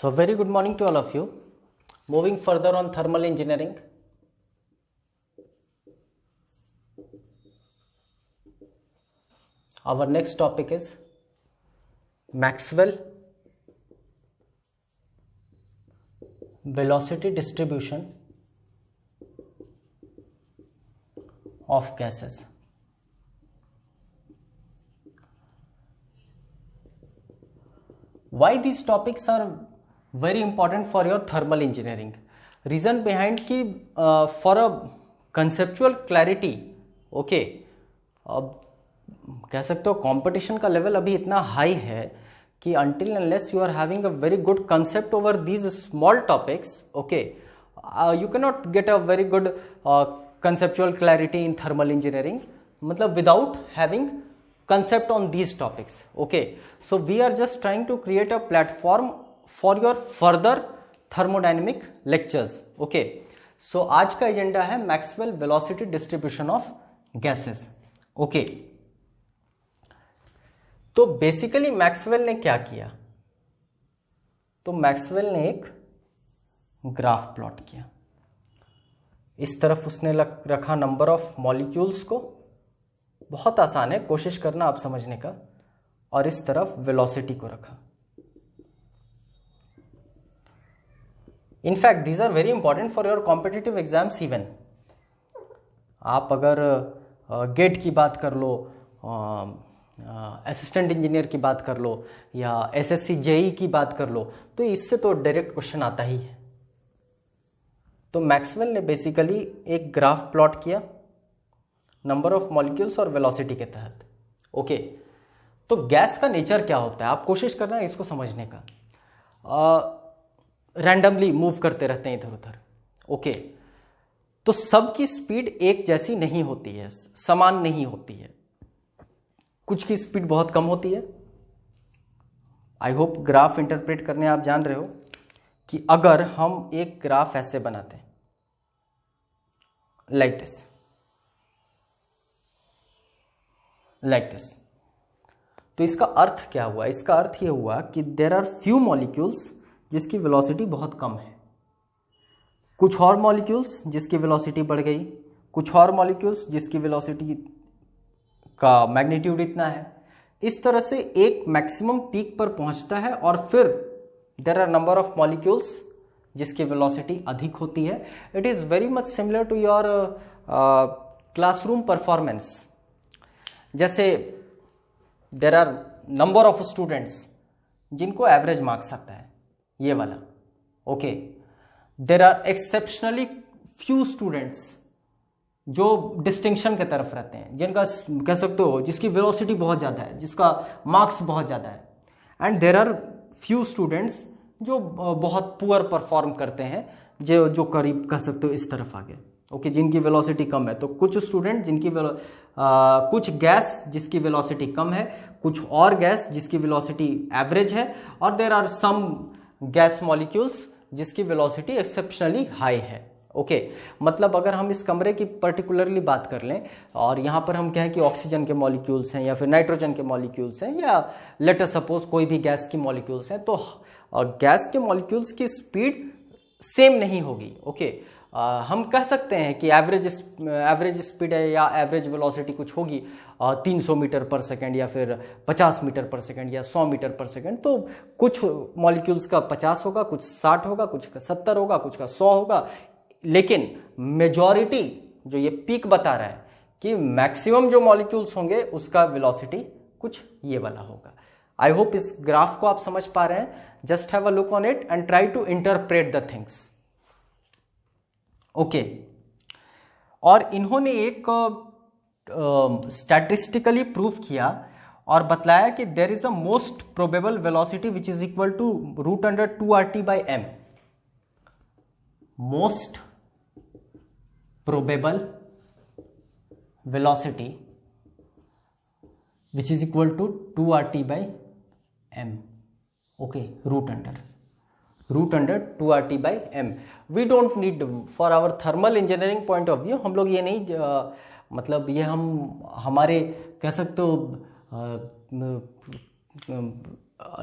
So very good morning to all of you. Moving further on thermal engineering. Our next topic is Maxwell velocity distribution of gases. Why these topics are very important for your thermal engineering? Reason behind कि for a conceptual clarity, okay, अब कह सकते हो competition का level अभी इतना high है कि until unless you are having a very good concept over these small topics, okay, you cannot get a very good conceptual clarity in thermal engineering, मतलब without having concept on these topics. Okay, so we are just trying to create a platform for your further thermodynamic lectures. Okay, so आज का agenda है Maxwell velocity distribution of gases. Okay, तो basically Maxwell ने क्या किया? तो Maxwell ने एक ग्राफ प्लॉट किया. इस तरफ उसने रखा नंबर ऑफ मॉलिक्यूल्स को, बहुत आसान है, कोशिश करना आप समझने का, और इस तरफ वेलोसिटी को रखा. In fact these are very important for your competitive exams. Even आप अगर गेट की बात कर लो, असिस्टेंट इंजीनियर की बात कर लो, या एसएससी जेई की बात कर लो, तो इससे तो डायरेक्ट क्वेश्चन आता ही है. तो मैक्सवेल ने बेसिकली एक ग्राफ प्लॉट किया नंबर ऑफ मॉलिक्यूल्स और वेलोसिटी के तहत. ओके, तो गैस का नेचर क्या होता है, आप कोशिश करना इसको समझने का. रैंडमली मूव करते रहते हैं इधर उधर. ओके, तो सबकी स्पीड एक जैसी नहीं होती है, समान नहीं होती है. कुछ की स्पीड बहुत कम होती है. आई होप ग्राफ इंटरप्रेट करने आप जान रहे हो कि अगर हम एक ग्राफ ऐसे बनाते हैं लाइक दिस, तो इसका अर्थ क्या हुआ? इसका अर्थ यह हुआ कि देयर आर फ्यू मॉलिक्यूल्स जिसकी वेलोसिटी बहुत कम है, कुछ और मॉलिक्यूल्स जिसकी वेलोसिटी बढ़ गई, कुछ और मॉलिक्यूल्स जिसकी वेलोसिटी का मैग्नीट्यूड इतना है. इस तरह से एक मैक्सिमम पीक पर पहुंचता है, और फिर there are number of molecules जिसकी वेलोसिटी अधिक होती है. It is very much similar to your classroom performance. जैसे there are number of students जिनको एवरेज मार्क्स आता है, ये वाला. Okay, there are exceptionally few students जो डिस्टिंक्शन के तरफ रहते हैं, जिनका कह सकते हो जिसकी वेलोसिटी बहुत ज्यादा है, जिसका मार्क्स बहुत ज्यादा है. And there are few students जो बहुत पुअर परफॉर्म करते हैं, जो करीब कह सकते हो इस तरफ आ गए. ओके, जिनकी वेलोसिटी कम है. तो कुछ स्टूडेंट जिनकी कुछ गैस जिसकी वेलोसिटी कम है, कुछ और गैस जिसकी वेलोसिटी एवरेज है, और there are some gas molecules जिसकी वेलोसिटी एक्सेप्शनली हाई है. ओके, मतलब अगर हम इस कमरे की पर्टिकुलरली बात कर लें, और यहां पर हम कहें कि ऑक्सीजन के मॉलिक्यूल्स हैं, या फिर नाइट्रोजन के मॉलिक्यूल्स हैं, या लेट अस सपोज कोई भी गैस की मॉलिक्यूल्स हैं, तो गैस के मॉलिक्यूल्स की स्पीड सेम नहीं होगी. ओके, हम कह सकते हैं कि एवरेज स्पीड है या एवरेज वेलोसिटी कुछ होगी 300 मीटर पर सेकेंड, या फिर 50 मीटर पर सेकेंड, या 100 मीटर पर सेकेंड. तो कुछ मॉलिक्यूल्स का 50 होगा, कुछ 60 होगा, कुछ का 70 होगा, कुछ का 100 होगा. लेकिन मेजॉरिटी जो ये पीक बता रहा है कि मैक्सिमम जो मॉलिक्यूल्स होंगे उसका वेलोसिटी कुछ ये वाला होगा. आई होप इस ग्राफ को आप समझ पा रहे हैं. Just have a look on it and try to interpret the things. Okay, और इन्होंने एक स्टैटिस्टिकली प्रूव किया और बतलाया कि there is a most probable velocity which is equal to √2RT/m. Most probable velocity which is equal to 2RT/m. Okay, √2RT/m. We don't need for our thermal engineering point of view. हम लोग ये नहीं मतलब ये हम हमारे कह सकते हो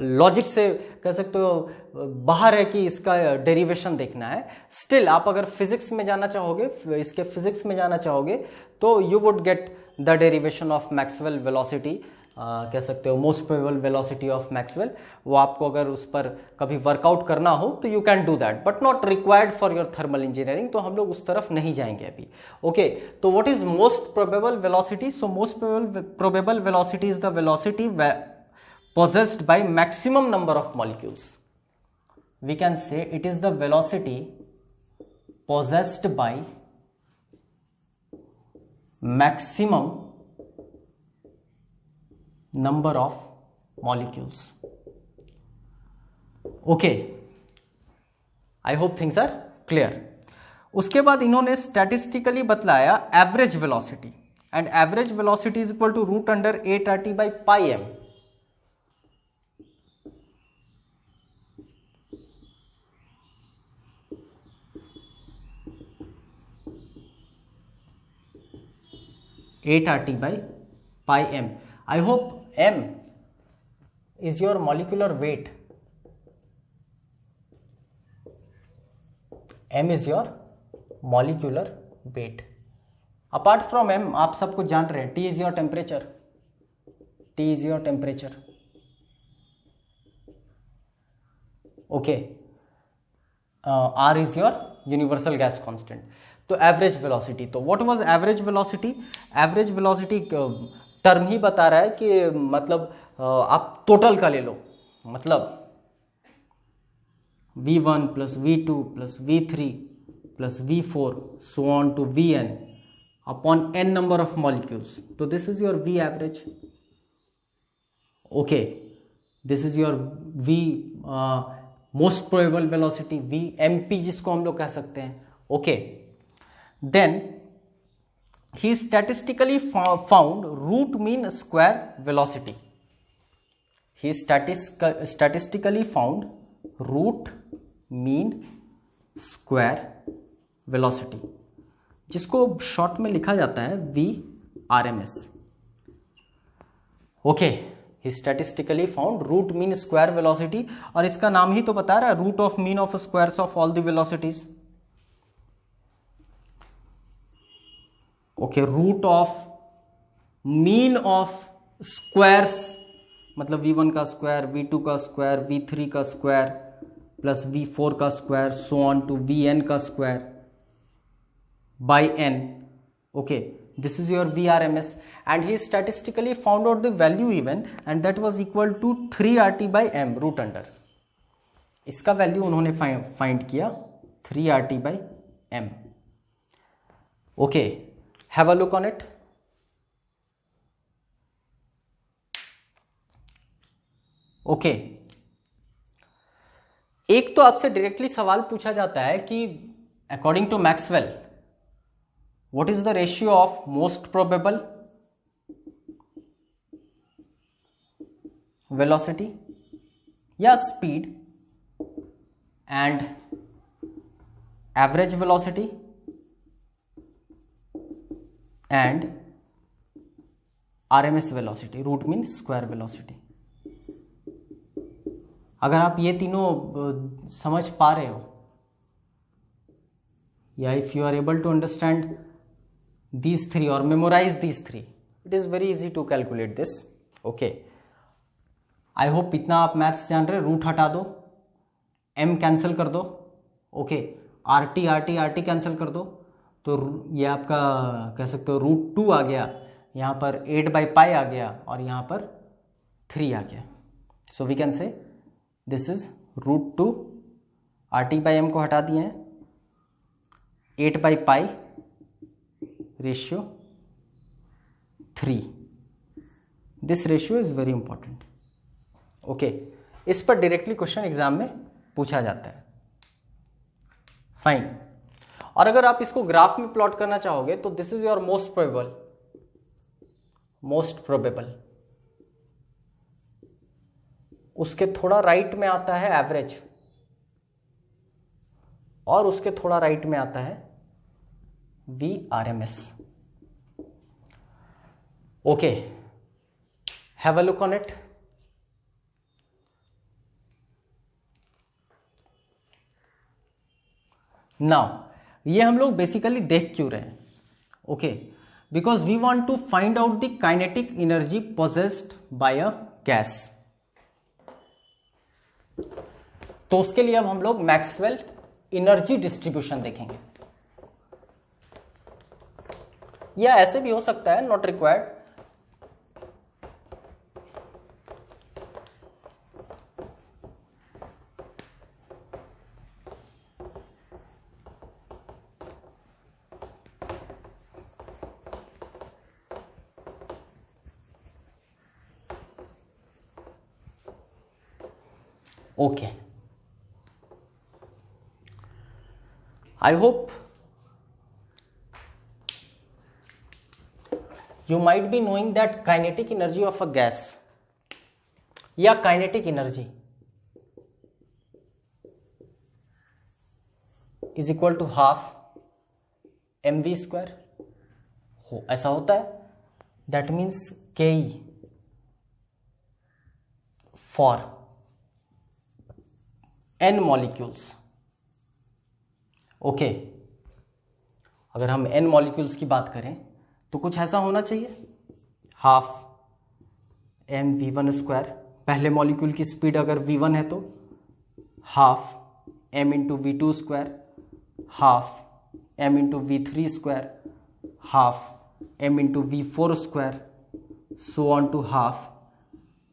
लॉजिक से कह सकते हो बाहर है कि इसका डेरिवेशन देखना है। स्टिल आप अगर फिजिक्स में जाना चाहोगे, इसके फिजिक्स में जाना चाहोगे, तो you would get the derivation of Maxwell velocity, कह सकते हो most probable velocity of Maxwell. वो आपको अगर उस पर कभी वर्कआउट करना हो तो you can do that, but not required for your thermal engineering, तो हम लोग उस तरफ नहीं जाएंगे अभी। ओके, तो what is most probable velocity? So most probable velocity is the velocity possessed by maximum number of molecules. We can say it is the velocity possessed by maximum number of molecules. Okay, I hope things are clear. उसके बाद इन्होंने statistically बतलाया average velocity, and average velocity is equal to root under 8RT by pi m. RT by pi m. I hope m is your molecular weight. m is your molecular weight. Apart from m, आप सब कुछ जान रहे हैं, T is your temperature. T is your temperature. Okay. R is your universal gas constant. तो average velocity, तो what was average velocity? Average velocity term ही बता रहा है कि मतलब आप टोटल का ले लो, मतलब v1 plus v2 plus v3 plus v4 so on to vn upon n number of molecules. तो this is your v average. Okay, this is your v most probable velocity, v mp जिसको हम लोग कह सकते हैं. Okay, then he statistically found root mean square velocity. He statistically found root mean square velocity, जिसको short में लिखा जाता है VRMS. Okay, he statistically found root mean square velocity, और इसका नाम ही तो बता रहा है, root of mean of squares of all the velocities. Okay, root of mean of squares, मतलब v1 का स्क्वायर, v2 का स्क्वायर, v3 का स्क्वायर प्लस v4 का square so on to vn का square by n. Okay, this is your VRMS, and he statistically found out the value even, and that was equal to 3RT by m root under. इसका वैल्यू उन्होंने find किया 3RT by m. Okay, have a look on it. Okay, एक तो आपसे directly सवाल पूछा जाता है कि according to Maxwell what is the ratio of most probable velocity या speed and average velocity and RMS velocity, root mean square velocity. अगर आप ये तीनों समझ पा रहे हो, या if you are able to understand these three और memorise these three, it is very easy to calculate this. Okay, I hope इतना आप मैथ्स जान रहे. रूट हटा दो, m कैंसिल कर दो. ओके, RT कैंसिल कर दो, तो ये आपका कह सकते हो रूट 2 आ गया, यहाँ पर 8 by pi आ गया, और यहाँ पर 3 आ गया. So we can say this is root 2, RT by m को हटा दिए हैं, 8 by pi ratio 3. This ratio is very important. Okay, इस पर डायरेक्टली क्वेश्चन एग्जाम में पूछा जाता है. फाइन. और अगर आप इसको ग्राफ में प्लॉट करना चाहोगे तो this is your most probable. उसके थोड़ा राइट में आता है एवरेज, और उसके थोड़ा राइट में आता है VRMS. Okay, have a look on it. Now ये हम लोग बेसिकली देख क्यों रहे हैं? Okay, because we want to find out the kinetic energy possessed by a gas. तो उसके लिए अब हम लोग मैक्सवेल एनर्जी डिस्ट्रीब्यूशन देखेंगे, या ऐसे भी हो सकता है, not required. Okay, I hope you might be knowing that kinetic energy of a gas या kinetic energy is equal to half mv square हो, ऐसा होता है। That means Ke for n molecules। Okay, अगर हम n मॉलिक्यूल्स की बात करें तो कुछ ऐसा होना चाहिए, half M V one square. पहले मॉलिक्यूल की स्पीड अगर v1 है तो half m into V two square, half m into V three square, half m into V four square, so on to half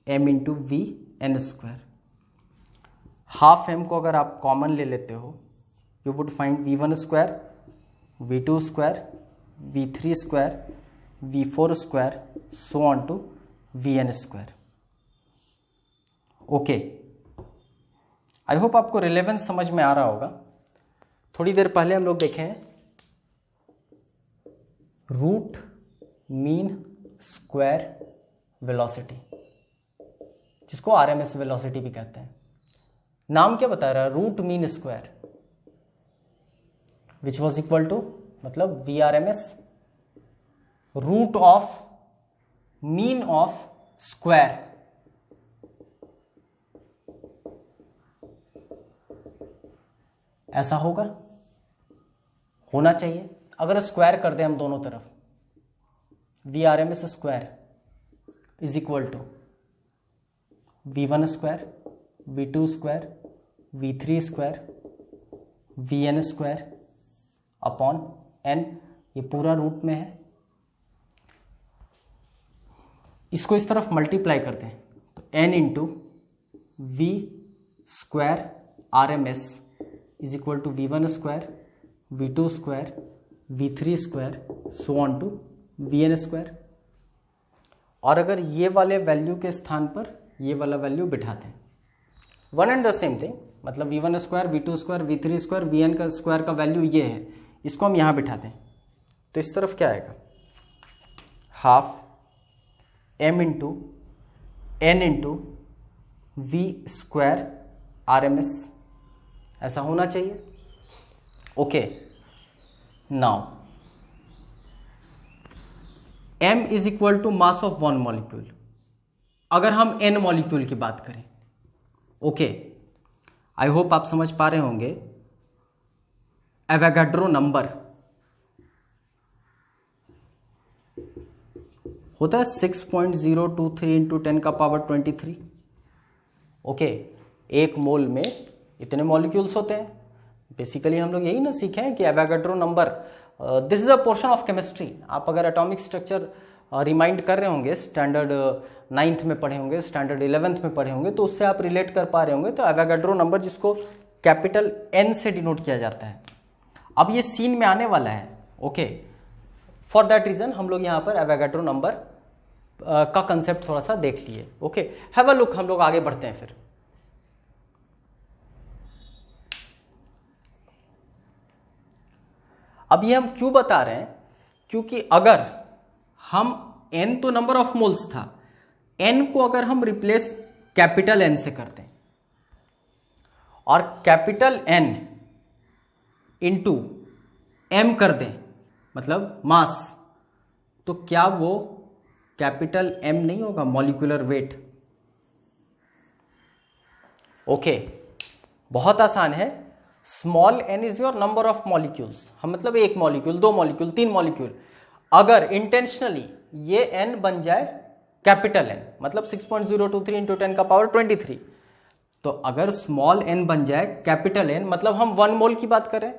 m into V N square. Half m को अगर आप common ले लेते हो, you would find v1 square, v2 square, v3 square, v4 square, so on to vn square. Okay, I hope आपको relevance समझ में आ रहा होगा। थोड़ी देर पहले हम लोग देखे हैं रूट मीन स्क्वायर वेलोसिटी, जिसको आरएमएस वेलोसिटी भी कहते हैं। नाम क्या बता रहा है? Root mean square, which was equal to, मतलब V R M S root of mean of square. ऐसा होगा, होना चाहिए। अगर स्क्वायर कर दें हम दोनों तरफ, V R M S square is equal to V one square, V two square, V three square, V N square upon N. ये पूरा रूट में है, इसको इस तरफ मल्टीप्लाई करते हैं तो N into V square R M S is equal to V one square, V two square, V three square, so on to V N square. और अगर ये वाले वैल्यू के स्थान पर ये वाला वैल्यू बिठाते हैं, one and the same thing, मतलब V one square, V two square, V three square, V N का स्क्वायर का वैल्यू ये है, इसको हम यहां बिठाते हैं तो इस तरफ क्या आएगा? Half M into N into V square R M S. ऐसा होना चाहिए। Okay, now m is equal to mass of one molecule. अगर हम n मॉलिक्यूल की बात करें, ओके, आई होप आप समझ पा रहे होंगे एवोगाड्रो नंबर होता है 6.023 इंटू 10 का पावर 23। ओके, एक मोल में इतने मॉलिक्यूल्स होते हैं। बेसिकली हम लोग यही ना सीखे हैं कि Avogadro number, this is a portion of chemistry. आप अगर एटॉमिक स्ट्रक्चर रिमाइंड कर रहे होंगे, स्टैंडर्ड 9th में पढ़े होंगे, स्टैंडर्ड 11th में पढ़े होंगे, तो उससे आप रिलेट कर पा रहे होंगे। तो एवोगाड्रो नंबर, जिसको कैपिटल N से डिनोट किया जाता है, अब ये सीन में आने वाला है। ओके, फॉर दैट रीजन हम लोग यहाँ पर एवोगाड्रो नंबर का कंसेप्ट थोड़ा सा देख लिए। ओके, हैव अ लुक, हम लोग आगे बढ़ते हैं फिर। अब ये हम क्यों बता रहे हैं? क्योंकि अगर हम n तो नंबर ऑफ मोल्स था, n को अगर हम रिप्लेस कैपिटल N से करते हैं और कैपिटल N इंटू m कर दें, मतलब मास, तो क्या वो कैपिटल M नहीं होगा? Molecular weight. ओके, बहुत आसान है। Small n is your number of molecules, हम मतलब एक मॉलिक्यूल, दो मॉलिक्यूल, तीन मॉलिक्यूल। अगर इंटेंशनली ये n बन जाए कैपिटल N, मतलब 6.023 इंटू 10 का पावर 23, तो अगर स्मॉल n बन जाए कैपिटल N, मतलब हम 1 मोल की बात करें,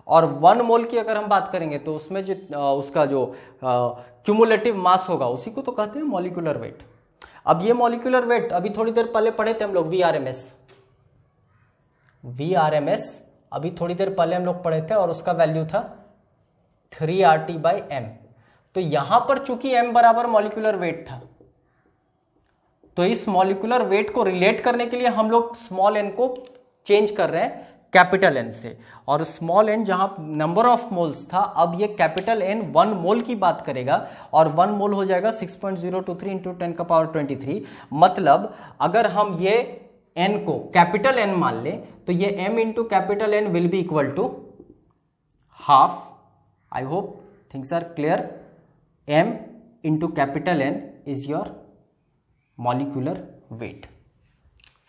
और 1 मोल की अगर हम बात करेंगे तो उसमें जो उसका जो क्यूमुलेटिव मास होगा उसी को तो कहते हैं मॉलिक्यूलर वेट। अब ये मॉलिक्यूलर वेट अभी थोड़ी देर पहले पढ़े थे हम लोग, VRMS अभी थोड़ी देर पहले हम लोग पढ़े थे, और उसका वैल्यू था 3RT/m। तो यहां पर चूंकि m बराबर मॉलिक्यूलर वेट था, तो इस मॉलिक्यूलर वेट को रिलेट करने के लिए हम लोग स्मॉल n को चेंज कर रहे हैं कैपिटल N से, और स्मॉल n जहां नंबर ऑफ मोल्स था, अब ये कैपिटल N 1 मोल की बात करेगा, और 1 मोल हो जाएगा 6.023 इंटू 10 का पावर 23। मतलब अगर हम ये n को कैपिटल N मान लें, तो ये m into capital N will be equal to half. I hope things are clear. m into capital N is your molecular weight.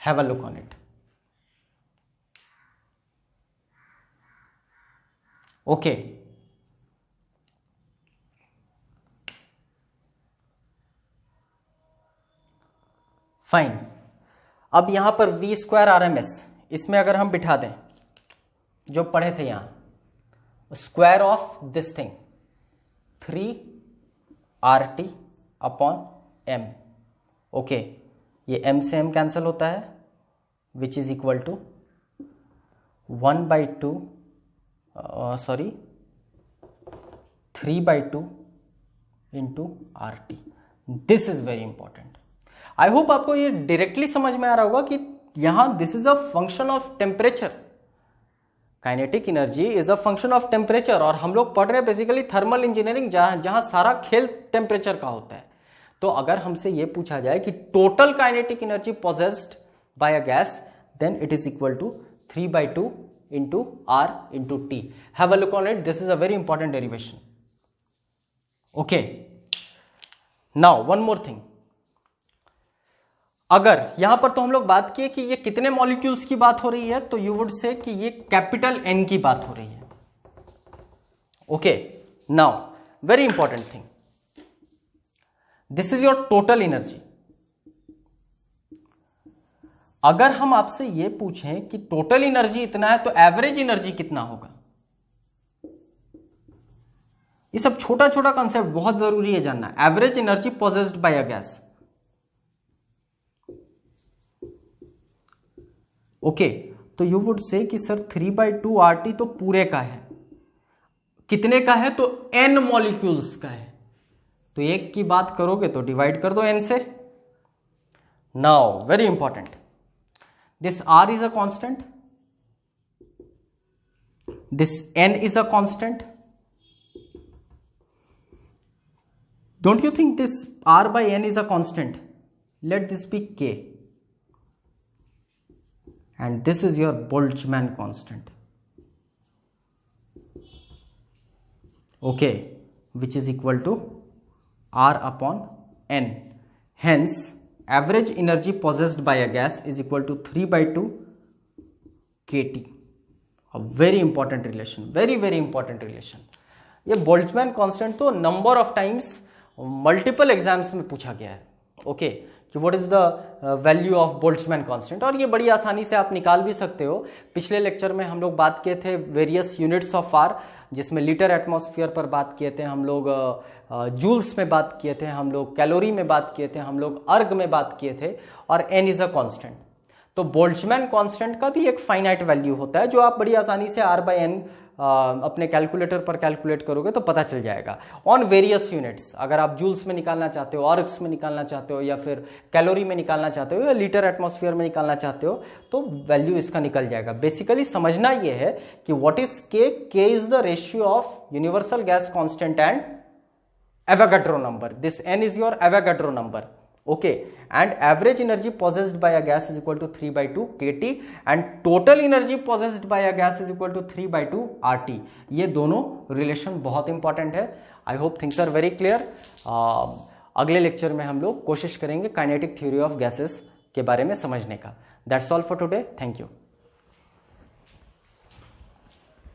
Have a look on it. Okay. Fine. अब यहां पर V square RMS, इसमें अगर हम बिठा दें जो पढ़े थे यहां, square of this thing 3RT upon m। Okay, ये m से m कैंसिल होता है, which is equal to 3/2 into RT। This is very important. I hope आपको ये डायरेक्टली समझ में आ रहा होगा कि यहां this is a function of temperature. Kinetic energy is a function of temperature, और हम लोग पढ़ रहे हैं बेसिकली थर्मल इंजीनियरिंग, जहां सारा खेल टेम्परेचर का होता है। तो अगर हमसे यह पूछा जाए कि total kinetic energy possessed by a gas, then it is equal to 3/2 into R into T। Have a look on it, this is a very important derivation. Okay, now one more thing. अगर यहां पर तो हम लोग बात किए कि ये कितने मॉलिक्यूल्स की बात हो रही है, तो यू वुड से कि ये कैपिटल N की बात हो रही है। Okay, now very important thing, this is your total energy. अगर हम आपसे यह पूछें कि टोटल एनर्जी इतना है, तो एवरेज एनर्जी कितना होगा? ये सब छोटा छोटा कॉन्सेप्ट बहुत जरूरी है जानना। Average energy possessed by a gas. Okay, तो यू वुड से कि सर 3/2 RT तो पूरे का है, कितने का है? तो n मॉलिक्यूल्स का है। तो एक की बात करोगे तो डिवाइड कर दो n से। Now very important, this R is a constant, this n is a constant. Don't you think this R by n is a constant? Let this be K, and this is your Boltzmann constant, okay, which is equal to R upon n. Hence average energy possessed by a gas is equal to 3/2 kT. A very important relation, very very important relation. ये Boltzmann constant तो number of times multiple exams में पूछा गया है। Okay, कि what is the value of Boltzmann constant, और ये बड़ी आसानी से आप निकाल भी सकते हो। पिछले लेक्चर में हम लोग बात किए थे वेरियस यूनिट्स ऑफ आर, जिसमें लीटर एटमॉस्फेयर पर बात किए थे हम लोग, जूल्स में बात किए थे हम लोग, कैलोरी में बात किए थे हम लोग, अर्ग में बात किए थे, और n इज अ कांस्टेंट। तो बोल्ट्जमैन कांस्टेंट का भी एक फाइनाइट वैल्यू होता है, जो आप बड़ी आसानी से R by n अपने कैलकुलेटर पर कैलकुलेट करोगे तो पता चल जाएगा। ऑन वेरियस यूनिट्स, अगर आप जूल्स में निकालना चाहते हो, अर्ग्स में निकालना चाहते हो, या फिर कैलोरी में निकालना चाहते हो, या लीटर एटमॉस्फेयर में निकालना चाहते हो, तो वैल्यू इसका निकल जाएगा। बेसिकली समझना ये है कि what is K? K is the ratio of universal gas constant and Avogadro number. This n is your Avogadro number. Okay, and average energy possessed by a gas is equal to 3/2 kT, and total energy possessed by a gas is equal to 3/2 RT. ये दोनों relation बहुत important है। I hope things are very clear. अगले lecture में हम लोग कोशिश करेंगे काइनेटिक थ्योरी ऑफ गैसेस के बारे में समझने का। That's all for today, thank you.